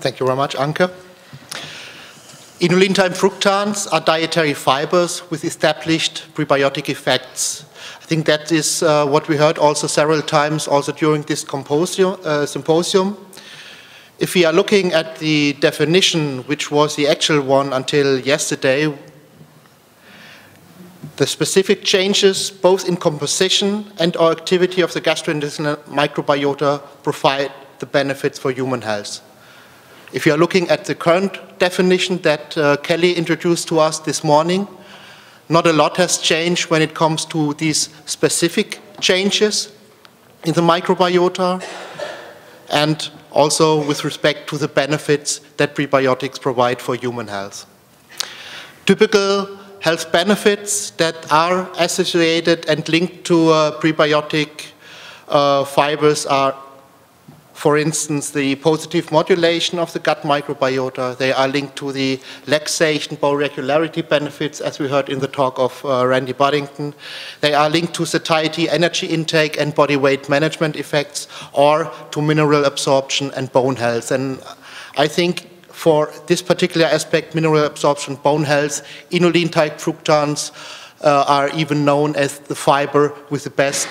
Thank you very much, Anke. Inulin-type fructans are dietary fibers with established prebiotic effects. I think that is what we heard also several times also during this symposium. If we are looking at the definition, which was the actual one until yesterday, the specific changes both in composition and or activity of the gastrointestinal microbiota provide the benefits for human health. If you are looking at the current definition that Kelly introduced to us this morning, not a lot has changed when it comes to these specific changes in the microbiota and also with respect to the benefits that prebiotics provide for human health. Typical health benefits that are associated and linked to prebiotic fibers are, for instance, the positive modulation of the gut microbiota. They are linked to the laxation, bowel regularity benefits, as we heard in the talk of Randy Buddington. They are linked to satiety, energy intake, and body weight management effects, or to mineral absorption and bone health. And I think for this particular aspect, mineral absorption, bone health, inulin-type fructans are even known as the fiber with the best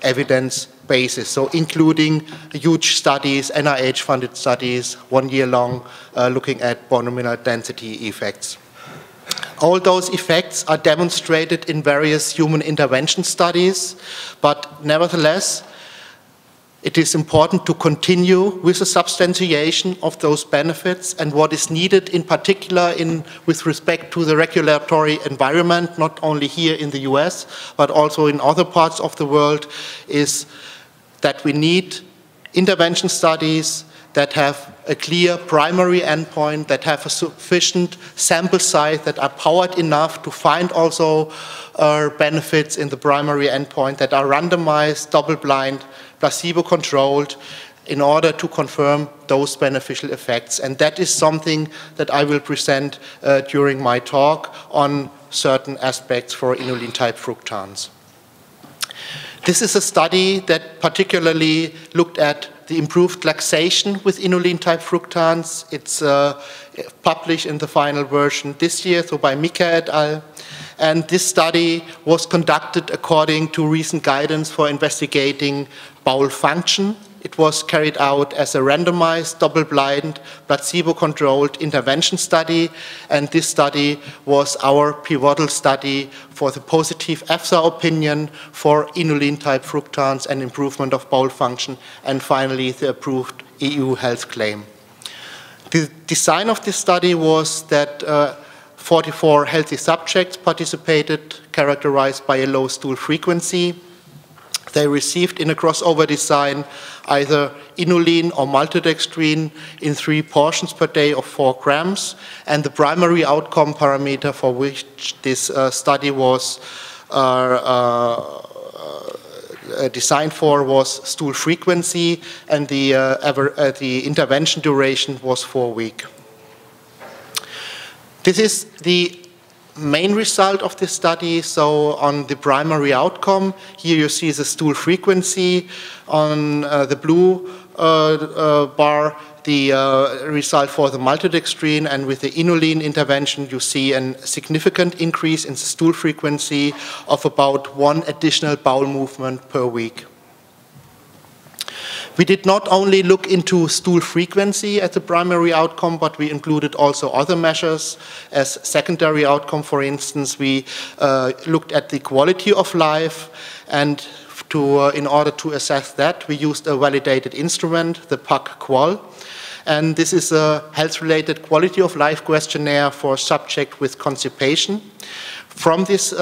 evidence basis, so including huge studies, NIH-funded studies, 1 year long, looking at bone mineral density effects. All those effects are demonstrated in various human intervention studies, but nevertheless, it is important to continue with the substantiation of those benefits, and what is needed in particular with respect to the regulatory environment, not only here in the US, but also in other parts of the world, is that we need intervention studies that have a clear primary endpoint, that have a sufficient sample size, that are powered enough to find also benefits in the primary endpoint, that are randomized, double-blind, placebo-controlled, in order to confirm those beneficial effects. And that is something that I will present during my talk on certain aspects for inulin-type fructans. This is a study that particularly looked at the improved laxation with inulin-type fructans. It's published in the final version this year, so by Mika et al. And this study was conducted according to recent guidance for investigating bowel function. It was carried out as a randomized, double-blind, placebo-controlled intervention study, and this study was our pivotal study for the positive EFSA opinion for inulin-type fructans and improvement of bowel function, and finally the approved EU health claim. The design of this study was that 44 healthy subjects participated, characterized by a low stool frequency. They received in a crossover design either inulin or maltodextrin in 3 portions per day of 4 grams, and the primary outcome parameter for which this study was designed for was stool frequency, and the intervention duration was 4 weeks. This is the main result of this study. So on the primary outcome, here you see the stool frequency. On the blue bar, the result for the maltodextrin, and with the inulin intervention, you see a significant increase in the stool frequency of about 1 additional bowel movement per week. We did not only look into stool frequency as the primary outcome, but we included also other measures as secondary outcome. For instance, we looked at the quality of life, and in order to assess that, we used a validated instrument, the PAC-QOL. And this is a health-related quality of life questionnaire for subjects with constipation. From this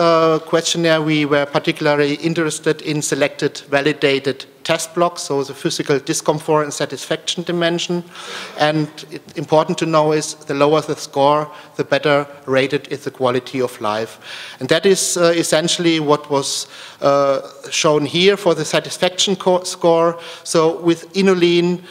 questionnaire, we were particularly interested in selected validated test blocks, so the physical discomfort and satisfaction dimension. And important to know is the lower the score, the better rated is the quality of life. And that is essentially what was shown here for the satisfaction score. So with inulin,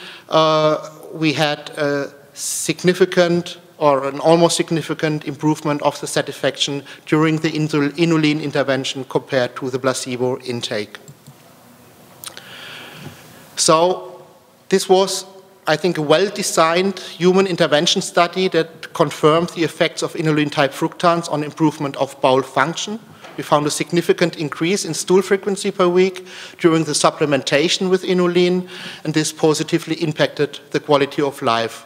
we had a significant or an almost significant improvement of the satisfaction during the inulin intervention compared to the placebo intake. So this was I think, a well-designed human intervention study that confirmed the effects of inulin-type fructans on improvement of bowel function. We found a significant increase in stool frequency per week during the supplementation with inulin, and this positively impacted the quality of life.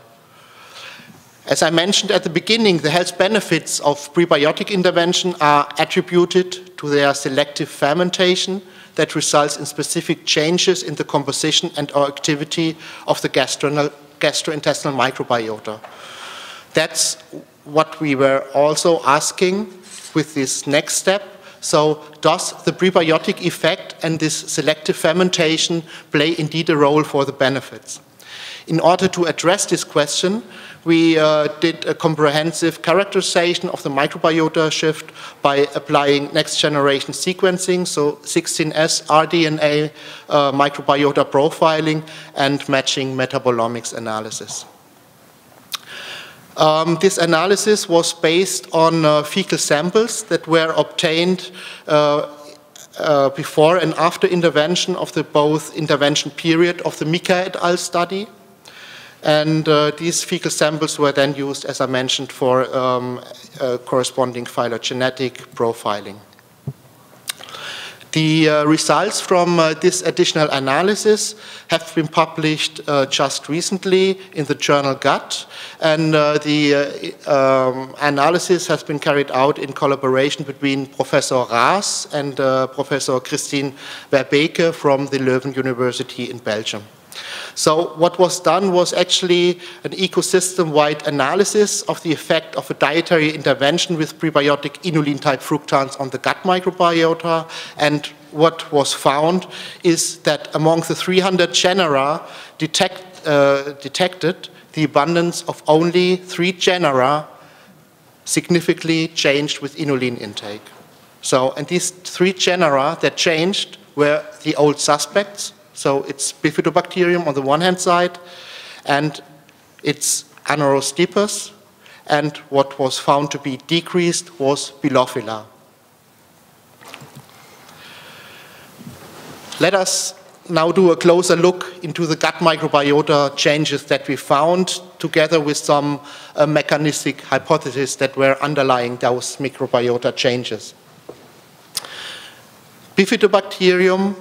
As I mentioned at the beginning, the health benefits of prebiotic intervention are attributed to their selective fermentation that results in specific changes in the composition and or activity of the gastrointestinal microbiota. That's what we were also asking with this next step. So does the prebiotic effect and this selective fermentation play indeed a role for the benefits? In order to address this question, we did a comprehensive characterization of the microbiota shift by applying next-generation sequencing, so 16S rDNA microbiota profiling and matching metabolomics analysis. This analysis was based on fecal samples that were obtained before and after intervention of the both intervention period of the Mika et al. Study. And these fecal samples were then used, as I mentioned, for corresponding phylogenetic profiling. The results from this additional analysis have been published just recently in the journal Gut, and the analysis has been carried out in collaboration between Professor Raas and Professor Christine Verbeke from the Leuven University in Belgium. So what was done was actually an ecosystem-wide analysis of the effect of a dietary intervention with prebiotic inulin-type fructans on the gut microbiota, and what was found is that among the 300 genera detected, the abundance of only 3 genera significantly changed with inulin intake. So, and these 3 genera that changed were the old suspects. So it's Bifidobacterium on the one hand side, and it's Anorostipes, and what was found to be decreased was Bilophila. Let us now do a closer look into the gut microbiota changes that we found, together with some mechanistic hypotheses that were underlying those microbiota changes. Bifidobacterium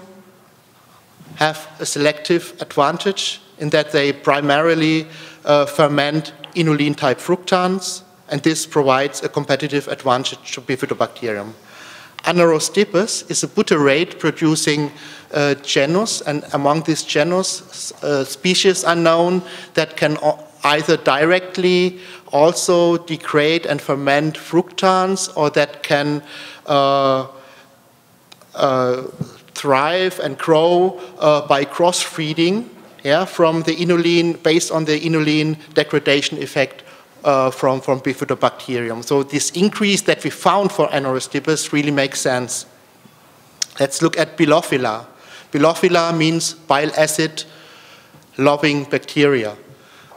have a selective advantage in that they primarily ferment inulin-type fructans, and this provides a competitive advantage to Bifidobacterium. Anorostipes is a butyrate-producing genus, and among this genus, species are known that can either directly also degrade and ferment fructans, or that can thrive and grow by cross-feeding, from the inulin, based on the inulin degradation effect from Bifidobacterium. So this increase that we found for Anorostipes really makes sense. Let's look at Bilophila. Bilophila means bile acid loving bacteria.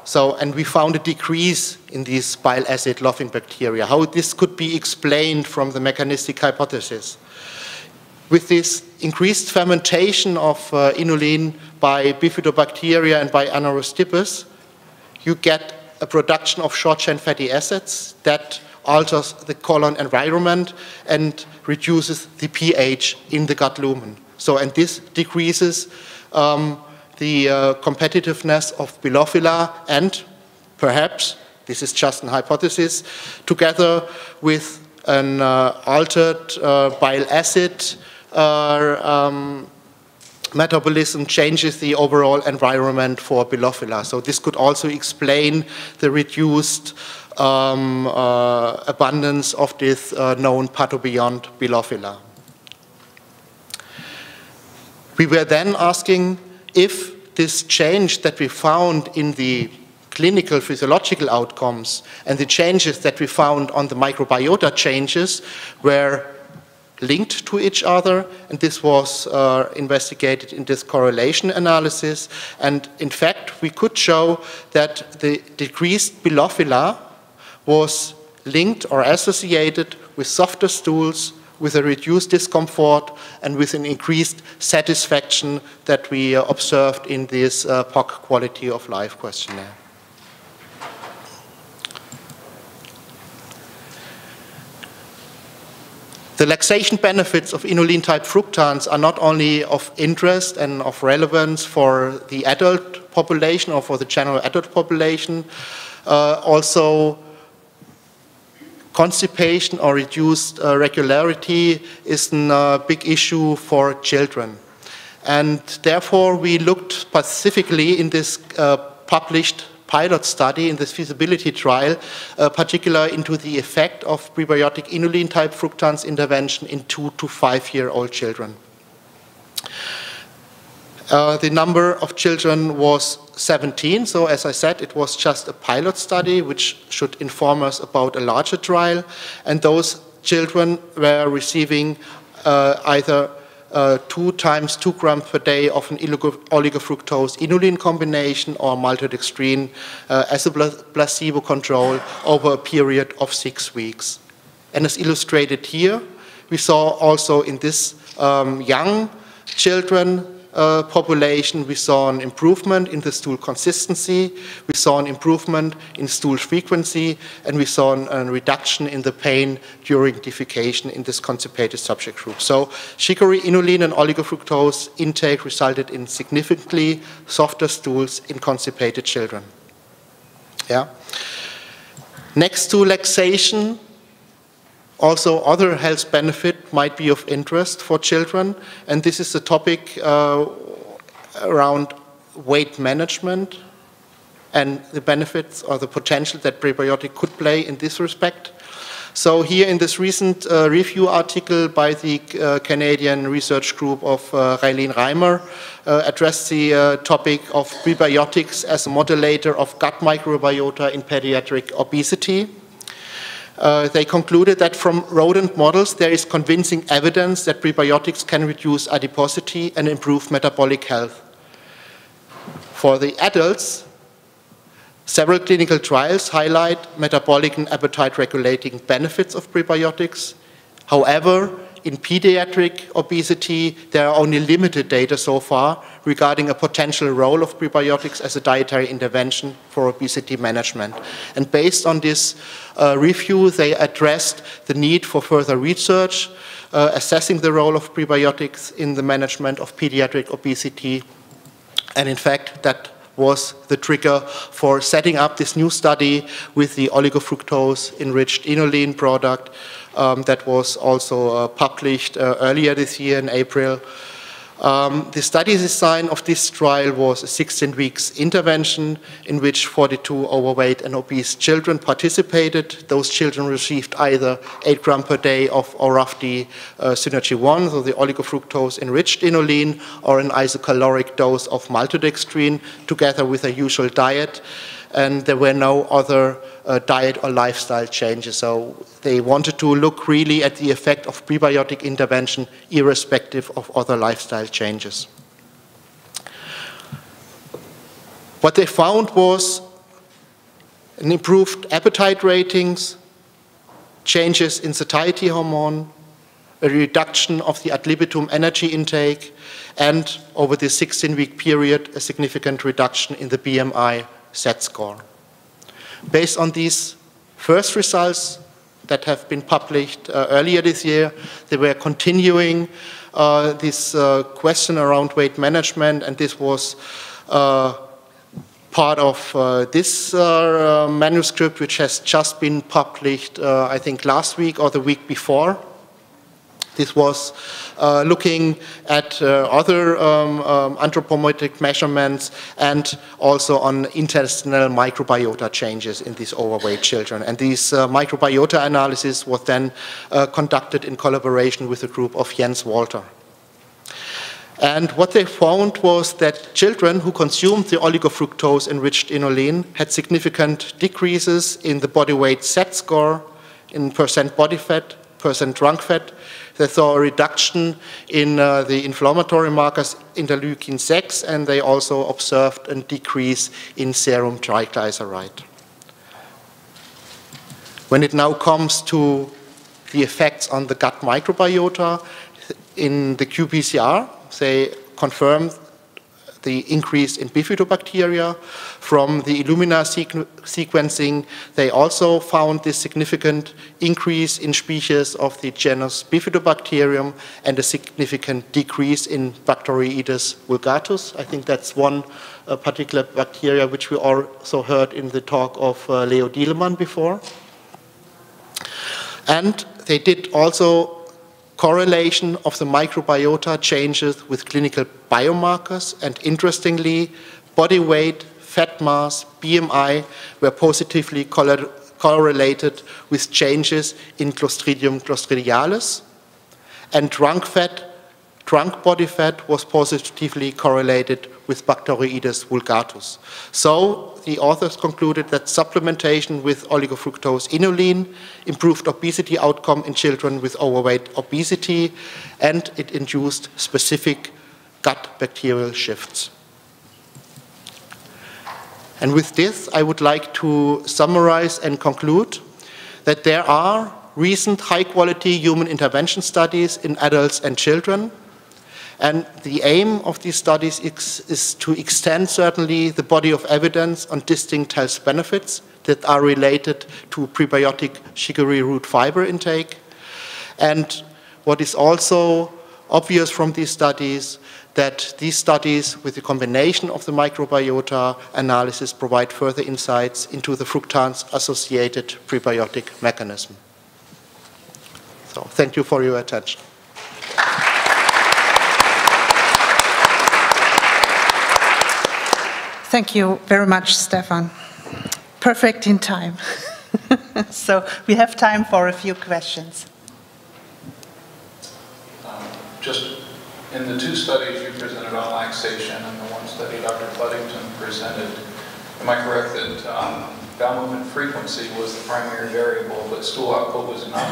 So, and we found a decrease in these bile acid loving bacteria. How this could be explained from the mechanistic hypothesis. With this increased fermentation of inulin by Bifidobacteria and by Anorostipes, you get a production of short-chain fatty acids that alters the colon environment and reduces the pH in the gut lumen. So, and this decreases the competitiveness of Bilophila, and perhaps, this is just an hypothesis, together with an altered bile acid metabolism changes the overall environment for Bilophila. So this could also explain the reduced abundance of this known pathobeyond Bilophila. We were then asking if this change that we found in the clinical physiological outcomes and the changes that we found on the microbiota changes were linked to each other, and this was investigated in this correlation analysis. And in fact, we could show that the decreased Bilophila was linked or associated with softer stools, with a reduced discomfort and with an increased satisfaction that we observed in this POC quality of life questionnaire. The laxation benefits of inulin-type fructans are not only of interest and of relevance for the adult population or for the general adult population, also constipation or reduced regularity is a big issue for children. And therefore we looked specifically in this published pilot study, in this feasibility trial, particularly into the effect of prebiotic inulin-type fructans intervention in 2 to 5-year-old children. The number of children was 17, so as I said, it was just a pilot study which should inform us about a larger trial, and those children were receiving either 2 times 2 grams per day of an oligofructose inulin combination or maltodextrin as a placebo control over a period of 6 weeks. And as illustrated here, we saw also in this young children population, we saw an improvement in the stool consistency, we saw an improvement in stool frequency, and we saw a reduction in the pain during defecation in this constipated subject group. So chicory, inulin, and oligofructose intake resulted in significantly softer stools in constipated children. Yeah. Next to laxation, also, other health benefit might be of interest for children, and this is the topic around weight management and the benefits or the potential that prebiotic could play in this respect. So here in this recent review article by the Canadian research group of Raylene Reimer addressed the topic of prebiotics as a modulator of gut microbiota in pediatric obesity. They concluded that from rodent models there is convincing evidence that prebiotics can reduce adiposity and improve metabolic health. For the adults, several clinical trials highlight metabolic and appetite regulating benefits of prebiotics. However, in pediatric obesity, there are only limited data so far regarding a potential role of prebiotics as a dietary intervention for obesity management. And based on this review, they addressed the need for further research, assessing the role of prebiotics in the management of pediatric obesity. And in fact, that was the trigger for setting up this new study with the oligofructose-enriched inulin product that was also published earlier this year in April. The study design of this trial was a 16 weeks intervention in which 42 overweight and obese children participated. Those children received either 8 grams per day of ORAF-D Synergy 1, so the oligofructose-enriched inulin, or an isocaloric dose of maltodextrin together with a usual diet. And there were no other diet or lifestyle changes. So they wanted to look really at the effect of prebiotic intervention irrespective of other lifestyle changes. What they found was an improved appetite ratings, changes in satiety hormone, a reduction of the ad libitum energy intake, and over the 16-week period, a significant reduction in the BMI Z score. Based on these first results that have been published earlier this year, they were continuing this question around weight management, and this was part of this manuscript, which has just been published, I think, last week or the week before. This was looking at other anthropometric measurements and also on intestinal microbiota changes in these overweight children. And this microbiota analysis was then conducted in collaboration with a group of Jens Walter. And what they found was that children who consumed the oligofructose-enriched inulin had significant decreases in the body weight Z score, in percent body fat, percent trunk fat. They saw a reduction in the inflammatory markers interleukin 6, and they also observed a decrease in serum triglyceride. When it now comes to the effects on the gut microbiota in the qPCR. They confirmed the increase in bifidobacteria. From the Illumina sequencing, they also found this significant increase in species of the genus Bifidobacterium and a significant decrease in Bacteroides vulgatus. I think that's one particular bacteria which we also heard in the talk of Leo Dielemann before. And they did also correlation of the microbiota changes with clinical biomarkers, and interestingly, body weight, fat mass, BMI were positively correlated with changes in Clostridium clostridialis, and trunk body fat was positively correlated with Bacteroides vulgatus. So the authors concluded that supplementation with oligofructose inulin improved obesity outcome in children with overweight obesity, and it induced specific gut bacterial shifts. And with this, I would like to summarize and conclude that there are recent high-quality human intervention studies in adults and children. And the aim of these studies is to extend certainly the body of evidence on distinct health benefits that are related to prebiotic chicory root fiber intake. And what is also obvious from these studies, that these studies with the combination of the microbiota analysis provide further insights into the fructans-associated prebiotic mechanism. So thank you for your attention. Thank you very much, Stefan. Perfect in time. So we have time for a few questions. Just in the two studies you presented on laxation and the one study Dr. Buddington presented, am I correct that bowel movement frequency was the primary variable, but stool output was not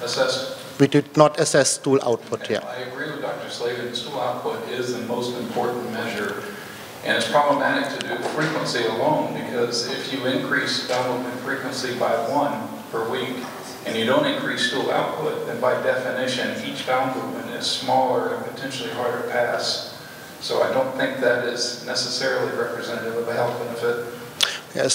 assessed? We did not assess stool output, okay. yeah. I agree with Dr. Slavin. Stool output is the most important measure. And it's problematic to do frequency alone, because if you increase bowel movement frequency by 1 per week and you don't increase stool output, then by definition each bowel movement is smaller and potentially harder to pass. So I don't think that is necessarily representative of a health benefit. Yeah,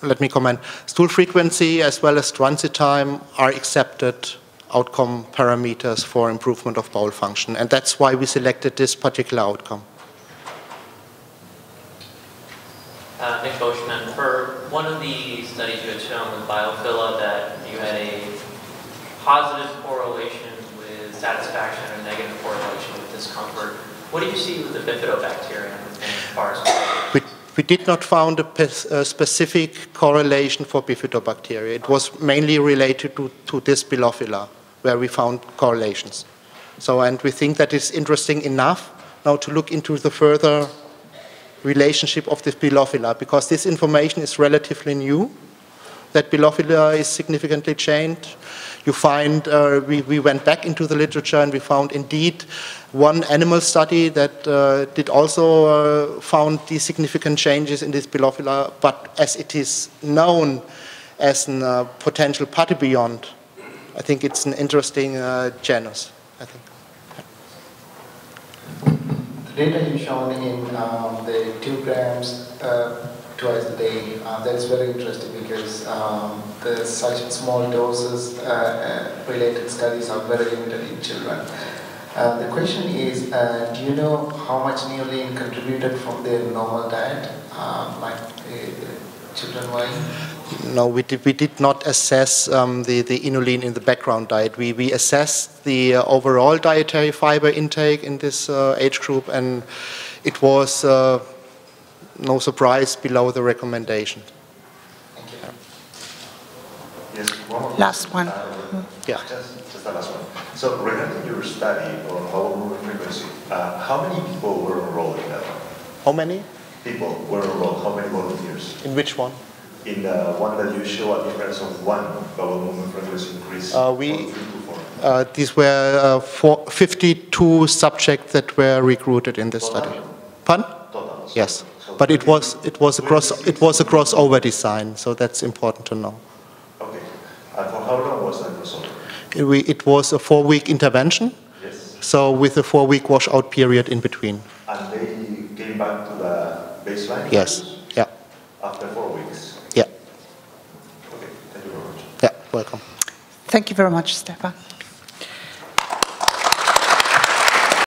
let me comment. Stool frequency as well as transit time are accepted outcome parameters for improvement of bowel function, and that's why we selected this particular outcome. Nick Boschman, for one of the studies you had shown with biophilia that you had a positive correlation with satisfaction or negative correlation with discomfort. What do you see with the bifidobacterium as far as we did not find a specific correlation for bifidobacteria. It was mainly related to this Bilophila, where we found correlations. So, and we think that is interesting enough now to look into the further relationship of this Bilophila, because this information is relatively new, that Bilophila is significantly changed. You find, we went back into the literature and we found indeed one animal study that did also found these significant changes in this Bilophila, but as it is known as a potential pathobeyond, I think it's an interesting genus, I think. Data you've shown in the 2 grams twice a day, that's very interesting, because such small doses related studies are very limited in children. The question is, do you know how much inulin contributed from their normal diet, like children were? No, we did not assess the inulin in the background diet. We assessed the overall dietary fiber intake in this age group, and it was, no surprise, below the recommendation. Thank you. Yes, one last one. Yeah. Just the last one. So regarding your study on bowel movement frequency, how many people were enrolled in that one? How many? People were enrolled, how many volunteers? In which one? In the one that you show a difference of 1 bowel movement frequency increase from 3 to 4. These were 52 subjects that were recruited in this study. Pardon? Total. Yes, so but it was a crossover design, so that's important to know. Okay, and for how long was that crossover? It was a 4-week intervention, Yes. so with a 4-week washout period in between. And they came back to the baseline? Yes. values Yeah. After 4 weeks? Yeah. Okay, thank you very much. Yeah, welcome. Thank you very much, Stefan.